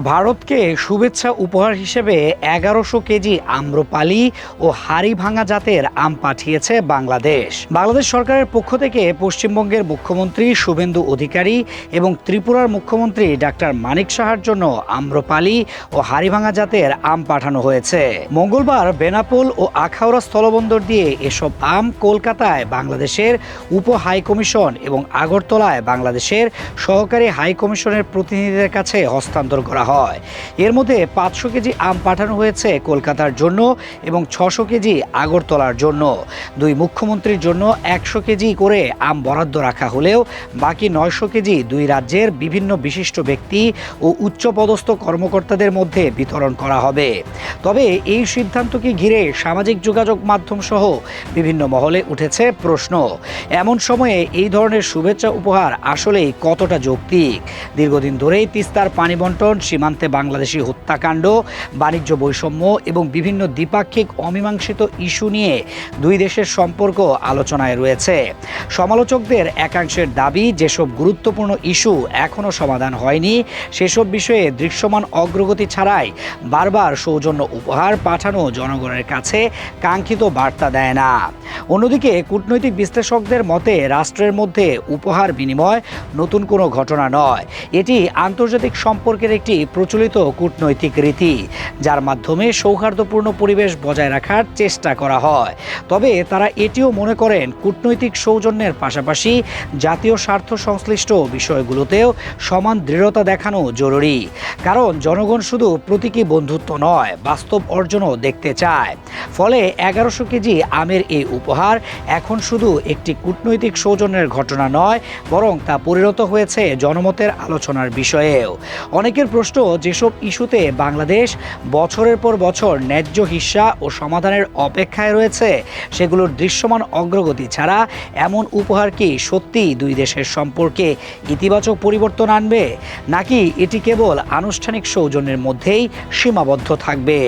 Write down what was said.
ভারতকে শুভেচ্ছা উপহার হিসেবে ১১০০ কেজি আম্রপালি ও হাড়িভাঙা জাতের আম পাঠিয়েছে বাংলাদেশ। বাংলাদেশ সরকারের পক্ষ থেকে পশ্চিমবঙ্গের মুখ্যমন্ত্রী শুভেন্দু অধিকারী এবং ত্রিপুরার মুখ্যমন্ত্রী ডাক্তার মানিক সাহার জন্য আম্রপালি ও হাড়িভাঙা জাতের আম পাঠানো হয়েছে। মঙ্গলবার বেনাপোল ও আখাউড়া স্থলবন্দর দিয়ে এসব আম কলকাতায় বাংলাদেশের উপ হাইকমিশন এবং আগরতলায় বাংলাদেশের সহকারী হাইকমিশনের প্রতিনিধিদের কাছে হস্তান্তর করা হয়। এর মধ্যে ৫০০ কেজি আম পাঠানো হয়েছে কলকাতার জন্য এবং ৬০০ কেজি আগরতলার জন্য। দুই মুখ্যমন্ত্রীর জন্য ১০০ কেজি করে আম বরাদ্দ রাখা হলেও বাকি ৯০০ কেজি দুই রাজ্যের বিভিন্ন বিশিষ্ট ব্যক্তি ও উচ্চপদস্থ কর্মকর্তাদের মধ্যে বিতরণ করা হবে। তবে এই সিদ্ধান্তকে ঘিরে সামাজিক যোগাযোগ মাধ্যম সহ বিভিন্ন মহলে উঠেছে প্রশ্ন, এমন সময়ে এই ধরনের শুভেচ্ছা উপহার আসলেই কতটা যৌক্তিক? দীর্ঘদিন ধরেই তিস্তার পানি বণ্টন, সীমান্তে বাংলাদেশি হত্যাকাণ্ড, বাণিজ্য বৈষম্য এবং বিভিন্ন দ্বিপাক্ষিক অমীমাংসিত ইস্যু নিয়ে দুই দেশের সম্পর্ক আলোচনায় রয়েছে। সমালোচকদের একাংশের দাবি, যেসব গুরুত্বপূর্ণ ইস্যু এখনও সমাধান হয়নি সেসব বিষয়ে দৃশ্যমান অগ্রগতি ছাড়াই বারবার সৌজন্য উপহার পাঠানো জনগণের কাছে কাঙ্ক্ষিত বার্তা দেয় না। অন্যদিকে কূটনৈতিক বিশ্লেষকদের মতে রাষ্ট্রের মধ্যে উপহার বিনিময় নতুন কোনো ঘটনা নয়, এটি আন্তর্জাতিক সম্পর্কের একটি প্রচলিত কূটনৈতিক রীতি, যার মাধ্যমে সৌহার্দ্যপূর্ণ পরিবেশ বজায় রাখার চেষ্টা করা হয়। তবে তারা এটিও মনে করেন কূটনৈতিক সৌজন্যের পাশাপাশি জাতীয় স্বার্থ সংশ্লিষ্ট বিষয়গুলোতেও সমান দৃঢ়তা দেখানো জরুরি। কারণ জনগণ শুধু প্রতীকী বন্ধুত্ব নয়, বাস্তব অর্জনও দেখতে চায়। ফলে ১১০০ কেজি আমের এই উপহার এখন শুধু একটি কূটনৈতিক সৌজন্যের ঘটনা নয়, বরং তা পরিণত হয়েছে জনমতের আলোচনার বিষয়েও। অনেকের প্রশ্ন, যেসব ইস্যুতে বাংলাদেশ বছরের পর বছর ন্যায্য হিস্যা ও সমাধানের অপেক্ষায় রয়েছে, সেগুলোর দৃশ্যমান অগ্রগতি ছাড়া এমন উপহার কি সত্যিই দুই দেশের সম্পর্কে ইতিবাচক পরিবর্তন আনবে, নাকি এটি কেবল আনুষ্ঠানিক সৌজন্যের মধ্যেই সীমাবদ্ধ থাকবে?